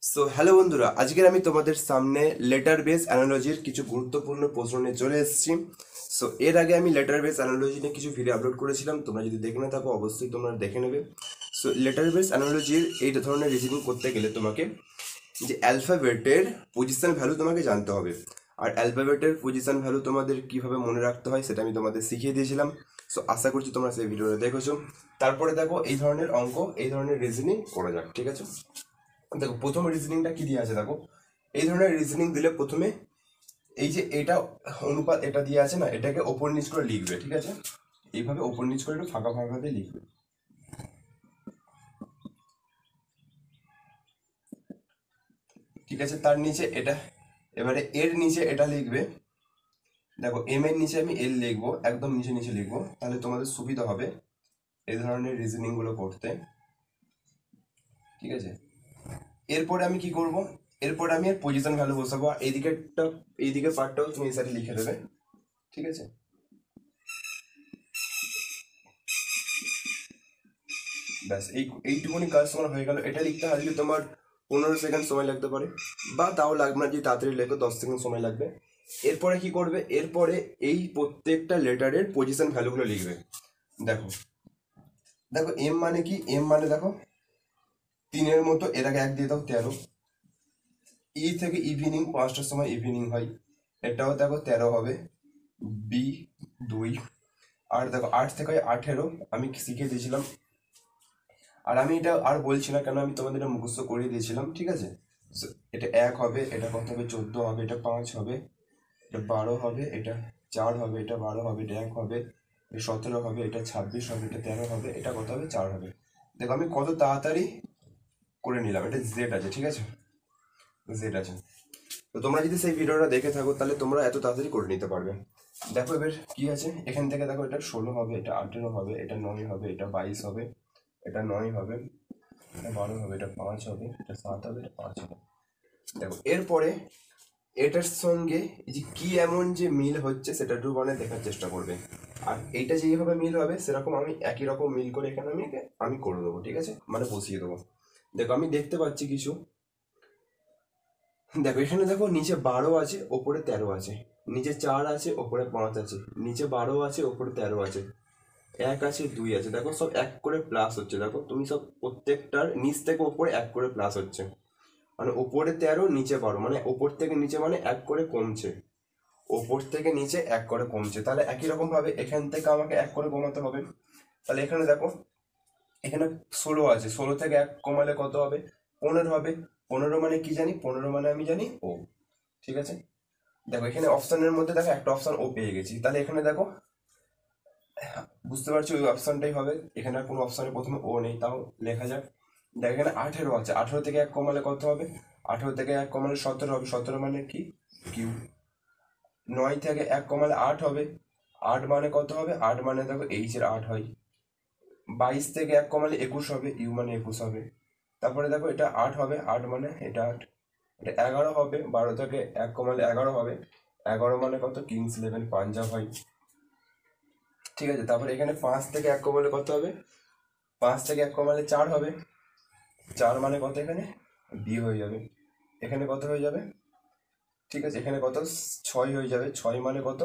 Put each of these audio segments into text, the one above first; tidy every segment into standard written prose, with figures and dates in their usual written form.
So hello বন্ধুরা, আজকের আমি তোমাদের সামনে লেটার বেস অ্যানালজির কিছু গুরুত্বপূর্ণ প্রশ্ন নিয়ে চলে এসেছি। সো এর আগে আমি লেটার বেস অ্যানালজি নিয়ে কিছু ভিডিও আপলোড করেছিলাম, তোমরা যদি দেখে না থাকো অবশ্যই তোমরা দেখে নেবে। সো লেটার বেস অ্যানালজির এই ধরনের রিজনিং করতে গেলে তোমাকে যে অ্যালফাবেটের পজিশন ভ্যালু তোমাকে জানতে হবে। আর অ্যালফাবেটের পজিশন ভ্যালু তোমাদের কিভাবে মনে রাখতে হয় সেটা আমি তোমাদের শিখিয়ে দিয়েছিলাম। সো আশা করছি তোমরা সেই ভিডিওটা দেখেছো। তারপরে দেখো এই ধরনের অঙ্ক, এই ধরনের রিজনিং করা যাক, ঠিক আছে? দেখো প্রথম রিজনিংটা কি দিয়ে আছে, দেখো এই ধরনের রিজনিং দিলে প্রথমে এই যে এটা অনুপাত এটা দিয়ে আছে না, এটাকে ওপর নিচ করে লিখবে, ঠিক আছে? এইভাবে ওপর নিচ করে একটু ফাঁকা ফাঁকা দিয়ে লিখবে, ঠিক আছে? তার নিচে এটা, এবারে এর নিচে এটা লিখবে। দেখো এম এর নিচে আমি এল লিখবো, একদম নিচে নিচে লিখবো, তাহলে তোমাদের সুবিধা হবে এই ধরনের রিজনিং গুলো করতে, ঠিক আছে? এরপরে আমি কি করব, এরপরে আমি এর পজিশন ভ্যালু বসাবো, আর এইদিকের পার্টটাও তুমি এই সাইডে লিখে দেবে, ঠিক আছে? ব্যাস এইটুকুনি কাজ তোমার হয়ে গেল। এটা লিখতে হারলে তোমার 15 সেকেন্ড সময় লাগতে পারে, বা তাও লাগবে না, যদি তাড়াতাড়ি লেখো 10 সেকেন্ড সময় লাগবে। এরপরে কি করবে, এরপরে এই প্রত্যেকটা লেটারের পজিশন ভ্যালুগুলো লিখবে। দেখো দেখো এম মানে কি, এম মানে দেখো 3-এর মতো, এর আগে 1 দিয়ে দাও 13। ই থেকে ইভিনিং 5টার সময় ইভিনিং হয়, এটাও দেখো 13 হবে। বি 2। আর দেখো 8 থেকে হয় 18, আমি শিখিয়ে দিয়েছিলাম। আর আমি এটা আর বলছি না, কেন আমি তোমাদের এটা মুখস্থ করিয়ে দিয়েছিলাম, ঠিক আছে? So, এটা 1 হবে, এটা কত হবে 14 হবে, এটা 5 হবে, এটা 12 হবে, এটা 4 হবে, এটা 12 হবে, এটা 1 হবে, এটা 17 হবে, এটা 26 হবে, এটা 13 হবে, এটা কত হবে 4 হবে। দেখো আমি কত তাড়াতাড়ি করে নিলাম, এটা জেড আছে, ঠিক আছে? জেড আছে। তো তোমরা যদি সেই ভিডিওটা দেখে থাকো তাহলে তোমরা এত তাড়াতাড়ি করে নিতে পারবে। দেখো এবার কি আছে, এখান থেকে দেখো এটা 16 হবে, এটা 18 হবে, এটা 9 হবে, এটা 22 হবে, এটা 9 হবে, এটা 12 হবে, এটা 5 হবে, এটা 7 হবে, এটা 5 হবে। দেখো এরপরে এটার সঙ্গে এই যে কি এমন যে মিল হচ্ছে সেটা একটু মানে দেখার চেষ্টা করবে। আর এইটা যেইভাবে মিল হবে সেরকম আমি একই রকম মিল করে এখানে আমি করে দেবো, ঠিক আছে? মানে বসিয়ে দেবো। দেখো আমি দেখতে পাচ্ছি কিছু, দেখো এখানে দেখো নিচে 12 আছে, ওপরে 13 আছে, নিচে 4 আছে, ওপরে 5 আছে, নিচে 12 আছে, ওপরে 13 আছে, 1 আছে, 2 আছে, দেখো সব 1 করে প্লাস হচ্ছে। দেখো তুমি সব প্রত্যেকটার নিচ থেকে ওপরে 1 করে প্লাস হচ্ছে, মানে ওপরে 13 নিচে 12, মানে ওপর থেকে নিচে মানে 1 করে কমছে, ওপর থেকে নিচে 1 করে কমছে। তাহলে একই রকম ভাবে এখান থেকে আমাকে 1 করে কমাতে হবে। তাহলে এখানে দেখো, এখানে 16 আছে, 16 থেকে 1 কমালে কত হবে, 15 হবে। 15 মানে কি জানি, 15 মানে আমি জানি ও, ঠিক আছে? দেখো এখানে অপশনের মধ্যে দেখো একটা অপশন ও পেয়ে গেছি, তাহলে এখানে দেখো বুঝতে পারছি ওই অপশনটাই হবে। এখানে আর কোনো অপশনে প্রথমে ও নেই, তাও লেখা যাক। দেখ এখানে 18 আছে, 18 থেকে 1 কমালে কত হবে, 18 থেকে 1 কমালে 17 হবে, 17 মানে কি কিউ। 9 থেকে 1 কমালে 8 হবে, 8 মানে কত হবে, 8 মানে দেখো এইচ এর 8 হয়। 22 থেকে 1 কমালে 21 হবে, ইউ মানে 21 হবে। তারপরে দেখো এটা 8 হবে, 8 মানে এটা 8। এটা 11 হবে, 12 থেকে 1 কমালে 11 হবে, 11 মানে কত, কিংস 11 পাঞ্জাব হয়, ঠিক আছে? তারপরে এখানে 5 থেকে 1 কমালে কত হবে, 5 থেকে 1 কমালে 4 হবে, 4 মানে কত, এখানে বি হয়ে যাবে। এখানে কত হয়ে যাবে, ঠিক আছে? এখানে কত, 6 হয়ে যাবে, 6 মানে কত,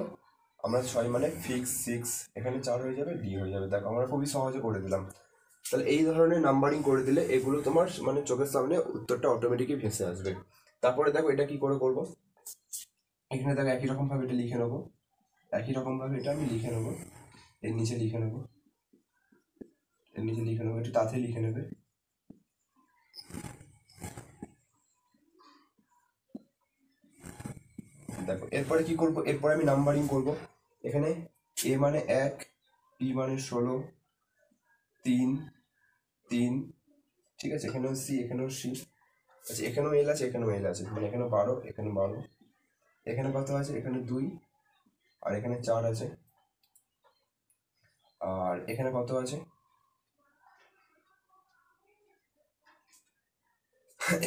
আমরা 6 মানে ফিক্স 6, এখানে 4 হয়ে যাবে, ডি হয়ে যাবে। দেখো আমরা খুবই সহজে করে দিলাম। তাহলে এই ধরনের নাম্বারিং করে দিলে এগুলো তোমার মানে চোখের সামনে উত্তরটা অটোমেটিকই ভেসে আসবে। তারপরে দেখো এটা কি করে করব, এখানে দেখো একই রকম ভাবে এটা লিখে নেবো, একই রকম ভাবে এটা আমি লিখে নেবো, এর নিচে লিখে নেবো, এর নিচে লিখে নেবো, একটু তাড়াতাড়ি লিখে নেবে। দেখো এরপরে কি করব, এরপরে আমি নাম্বারিং করব। এখানে এ মানে 1, বি মানে 16, 3, 3, ঠিক আছে? এখানেও সি, এখানেও সি, আচ্ছা এখানেও এল আছে, এখানেও এল আছে, মানে এখানে 12, এখানে 12, এখানে কত আছে, এখানে 2, আর এখানে 4 আছে, আর এখানে কত আছে,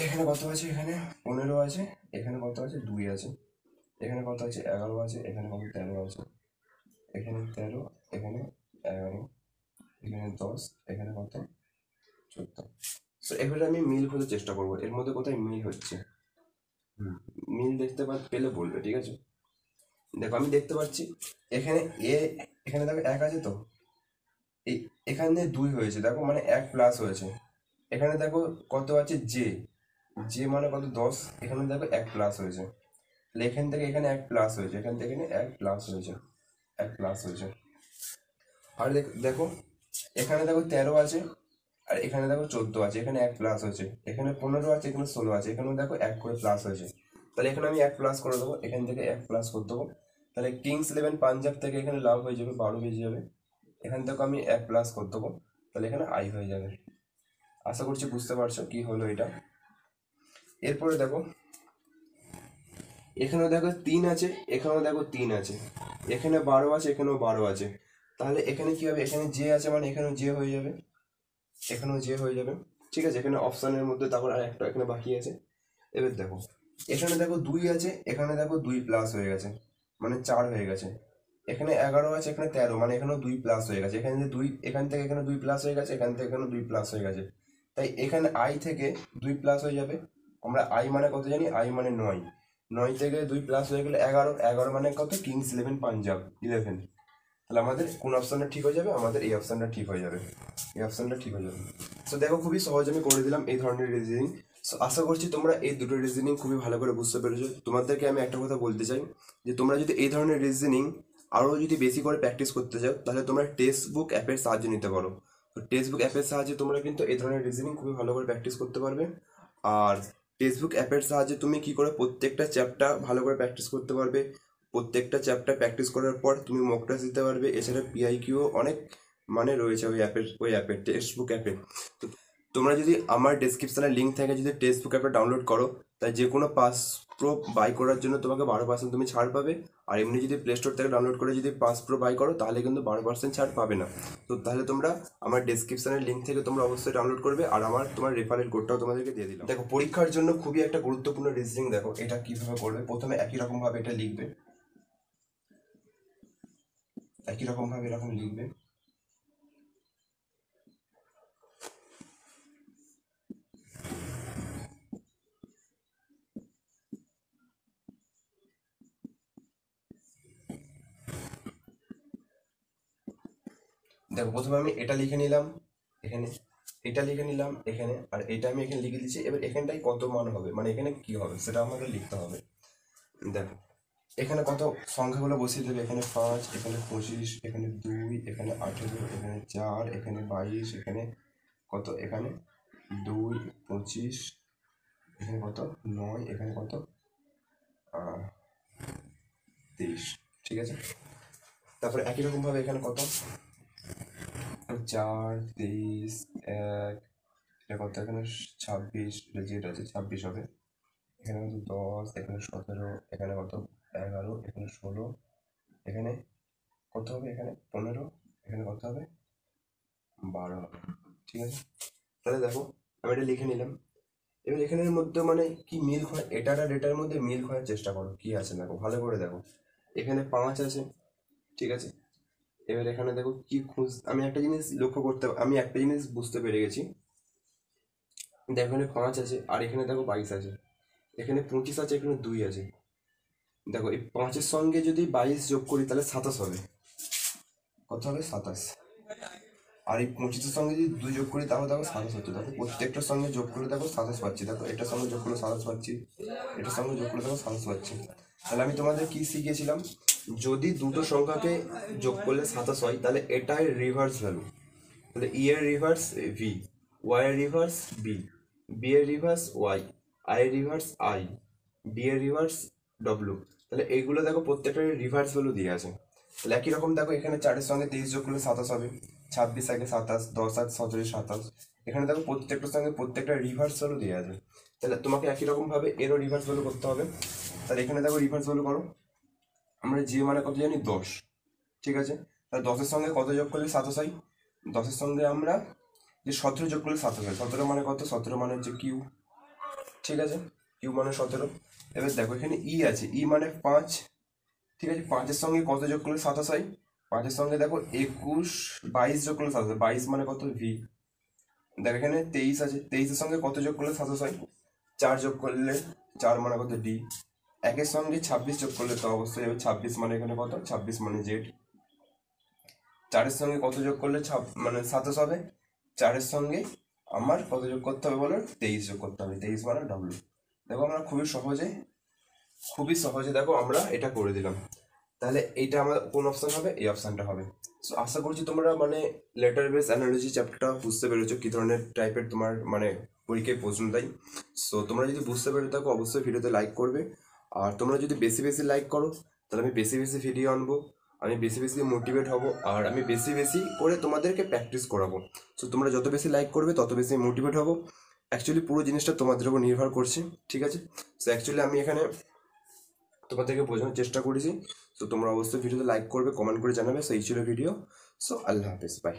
এখানে কত আছে, এখানে 15 আছে, এখানে কত আছে, 2 আছে, এখানে কত আছে, 11 আছে, এখানে কত 13 আছে, এখানে 13, এখানে 11, এখানে 10, এখানে কত 14। তো এবারে আমি মিল খোঁজার চেষ্টা করবো, এর মধ্যে কোথায় মিল হচ্ছে। মিল দেখতে পেলে বলবে, ঠিক আছে। দেখো আমি দেখতে পাচ্ছি এখানে এ, এখানে দেখো 1 আছে, তো এই এখানে 2 হয়েছে দেখো, মানে 1 প্লাস হয়েছে। এখানে দেখো কত আছে, জে, জে মানে কত 10, এখানে দেখো 1 প্লাস হয়েছে। তাহলে এখান থেকে এখানে 1 প্লাস হয়েছে, এখান থেকে এখানে 1 প্লাস হয়েছে, 1 প্লাস হয়েছে। আর দেখো এখানে দেখো 13 আছে, আর এখানে দেখো 14 আছে, এখানে 1 প্লাস হয়েছে। এখানে 15 আছে, এখানে 16 আছে, এখানেও দেখো 1 করে প্লাস হয়েছে। তাহলে এখানে আমি 1 প্লাস করে দেবো, এখান থেকে 1 প্লাস করে দেবো। তাহলে কিংস 11 পাঞ্জাব থেকে এখানে লাভ হয়ে যাবে, 12 বেজে যাবে। এখান থেকে আমি 1 প্লাস করে দেবো, তাহলে এখানে আই হয়ে যাবে। আশা করছি বুঝতে পারছো কি হলো এটা। এরপরে দেখো এখানেও দেখো 3 আছে, এখানেও দেখো 3 আছে, এখানে 12 আছে, এখানেও 12 আছে। তাহলে এখানে কি হবে, এখানে জে আছে মানে এখানেও জে হয়ে যাবে, এখানেও জে হয়ে যাবে। ঠিক আছে, এখানে অপশনের মধ্যে তারপর আর একটা এখানে বাকি আছে। এবার দেখো এখানে দেখো 2 আছে, এখানে দেখো 2 প্লাস হয়ে গেছে, মানে 4 হয়ে গেছে। এখানে 11 আছে, এখানে 13, মানে এখানেও 2 প্লাস হয়ে গেছে। এখানে যে 2, এখান থেকে এখানে 2 প্লাস হয়ে গেছে, এখান থেকে এখানে 2 প্লাস হয়ে গেছে। তাই এখানে আই থেকে 2 প্লাস হয়ে যাবে। আমরা আই মানে কত জানি, আই মানে 9, 9 থেকে 2 প্লাস হয়ে গেলে 11, 11 মানে কত, কিংস 11 পাঞ্জাব 11। তাহলে আমাদের কোন অপশনটা ঠিক হয়ে যাবে, আমাদের এই অপশনটা ঠিক হয়ে যাবে, এই অপশনটা ঠিক হয়ে যাবে। সো দেখো খুবই সহজ আমি করে দিলাম এই ধরনের রিজনিং। সো আশা করছি তোমরা এই দুটো রিজনিং খুবই ভালো করে বুঝতে পেরেছো। তোমাদেরকে আমি একটা কথা বলতে চাই, যে তোমরা যদি এই ধরনের রিজনিং আরও যদি বেশি করে প্র্যাকটিস করতে চাও, তাহলে তোমরা টেক্সট বুক অ্যাপের সাহায্য নিতে পারো। তো টেক্সট বুক অ্যাপের সাহায্যে তোমরা কিন্তু এই ধরনের রিজনিং খুবই ভালো করে প্র্যাকটিস করতে পারবে। আর টেক্সট বুক অ্যাপের সাহায্যে তুমি কি করে প্রত্যেকটা চ্যাপ্টার ভালো করে প্র্যাকটিস করতে পারবে, প্রত্যেকটা চ্যাপ্টার প্র্যাকটিস করার পর তুমি মক টেস্ট দিতে পারবে। এছাড়া পিআইকিউ অনেক মানে রয়েছে ওই অ্যাপের টেক্সট বুক অ্যাপে। তো তোমরা যদি আমার ডেসক্রিপশনে লিঙ্ক থেকে যদি টেক্সট বুক অ্যাপে ডাউনলোড করো, তাই যে কোনো পাস প্রো বাই করার জন্য তোমাকে 12% তুমি ছাড় পাবে। আর এমনি যদি প্লে স্টোর থেকে ডাউনলোড করে যদি পাস প্রো বাই করো, তাহলে কিন্তু 12% ছাড় পাবে না। তো তাহলে তোমরা আমার ডেসক্রিপশনের লিঙ্ক থেকে তোমরা অবশ্যই ডাউনলোড করবে, আর তোমার রেফারেল কোডটাও তোমাদেরকে দিয়ে দিলাম। দেখো পরীক্ষার জন্য খুবই একটা গুরুত্বপূর্ণ রিজনিং, দেখো এটা কিভাবে করবে। প্রথমে একই রকম ভাবে এটা লিখবে, একই রকম ভাবে এরকম লিখবে। দেখো প্রথমে আমি এটা লিখে নিলাম এখানে, এটা লিখে নিলাম এখানে, আর এটা আমি এখানে লিখে দিচ্ছি। এবার এখানটাই কত মান হবে, মানে এখানে কি হবে সেটা আমাদের লিখতে হবে। দেখো এখানে কত সংখ্যাগুলো বসিয়ে দেবে, এখানে 5, এখানে 25, এখানে 2, এখানে 18, এখানে 4, এখানে 22, এখানে কত, এখানে 2, 25, এখানে কত 9, এখানে কত 23। ঠিক আছে, তারপরে একই রকম ভাবে এখানে কত 4, 23, 1, এটা কত, এখানে 26, এটা যেটা আছে 26 হবে। এখানে কত 10, এখানে 17, এখানে কত 11, এখানে 16, এখানে কত হবে, এখানে 15, এখানে কত হবে 12 হবে। ঠিক আছে, তাহলে দেখো আমি এটা লিখে নিলাম। এবার এখানের মধ্যে মানে কি মিল হয়, এটার আর এটার মধ্যে মিল করার চেষ্টা করো কি আছে। দেখো ভালো করে দেখো, এখানে 5 আছে, ঠিক আছে। এবার এখানে দেখো কি আমি একটা জিনিস আমি একটা জিনিস বুঝতে পেরে গেছি। দেখো এখানে 5 আছে, আর এখানে দেখো 22 আছে, এখানে 25 আছে, এখানে 2 আছে। দেখো এই 5-এর সঙ্গে যদি 22 যোগ করি তাহলে 27 হবে। কত হবে 27। আর এই 25-এর সঙ্গে যদি 2 যোগ করি তাহলে দেখো 27 হচ্ছে। দেখো প্রত্যেকটার সঙ্গে যোগ করে দেখো 27 পাচ্ছি। দেখো এটার সঙ্গে যোগ করলে 27 পাচ্ছি, এটার সঙ্গে যোগ করে দেখো 27 পাচ্ছি। তাহলে আমি তোমাদের কি শিখিয়েছিলাম, যদি দুটো সংখ্যাকে যোগ করলে 27 হয় তাহলে এটাই রিভার্স ভ্যালু। তাহলে ই এর রিভার্স ভি, ওয়াই এর রিভার্স বি, বি এর রিভার্স ওয়াই, আই এর রিভার্স আই, ডি এর রিভার্স ডব্লিউ। তাহলে এইগুলো দেখো প্রত্যেকটার রিভার্স ভ্যালু দিয়ে আছে। তাহলে একই রকম দেখো এখানে 4-এর সঙ্গে 23 যোগ করলে 27 হবে, 26 আগে 27, 10 আর 17, 27। এখানে দেখো প্রত্যেকটার সঙ্গে প্রত্যেকটা রিভার্স ভ্যালু দিয়ে আছে। তাহলে তোমাকে একই রকম ভাবে এরও রিভার্স ভ্যালু করতে হবে। তাহলে এখানে দেখো রিভার্স ভ্যালু করো, আমরা যে মানে কত জানি 10, ঠিক আছে। তাহলে 10-এর সঙ্গে কত যোগ করলে 27 হয়, 10-এর সঙ্গে আমরা যে 17 যোগ করলে 27 হয়। 17 মানে কত, 17 মানে হচ্ছে কিউ, ঠিক আছে, কিউ মানে 17। এবার দেখো এখানে ই আছে, ই মানে 5, ঠিক আছে। 5-এর সঙ্গে কত যোগ করলে 27 হয়, 5-এর সঙ্গে দেখো 21, 22 যোগ করলে 27, 22 মানে কত ভি, দেখ এখানে 23 আছে, 23-এর সঙ্গে কত যোগ করলে 27 হয়? 4 যোগ করলে, 4 মানে কত ডি, একের সঙ্গে 26 যোগ করলে তো অবশ্যই হবে 26 মানে এখানে কত, 26 মানে জেড। 4-এর সঙ্গে কত যোগ করলে মানে 27 হবে, 4-এর সঙ্গে আমার কত যোগ করতে হবে বলো, 23 যোগ করতে হবে, 23 মানে ডব্লিউ। দেখো আমরা খুবই সহজে দেখো আমরা এটা করে দিলাম। তাহলে এইটা আমার কোন অপশন হবে? এই অপশনটা হবে। সো আশা করছি তোমরা মানে লেটার বেস অ্যানালজি চ্যাপ্টারটা বুঝতে পেরেছো কি ধরনের টাইপের তোমার মানে পরীক্ষায় প্রশ্ন দেয়। সো তোমরা যদি বুঝতে পেরে থাকো অবশ্যই ভিডিওতে লাইক করবে, আর তোমরা যদি বেশি বেশি লাইক করো তাহলে আমি বেশি বেশি ভিডিও আনবো, আমি বেশি বেশি মোটিভেট হব, আর আমি বেশি বেশি করে তোমাদেরকে প্র্যাকটিস করাবো। সো তোমরা যত বেশি লাইক করবে তত বেশি মোটিভেট হবো। অ্যাকচুয়ালি পুরো জিনিসটা তোমাদের উপর নির্ভর করছে, ঠিক আছে? সো অ্যাকচুয়ালি আমি এখানে তোমাদেরকে বোঝানোর চেষ্টা করেছি। তো তোমরা অবশ্যই ভিডিওতে লাইক করবে, কমেন্ট করে জানাবে। সেই ছিল ভিডিও। সো আল্লাহ হাফেজ, বাই।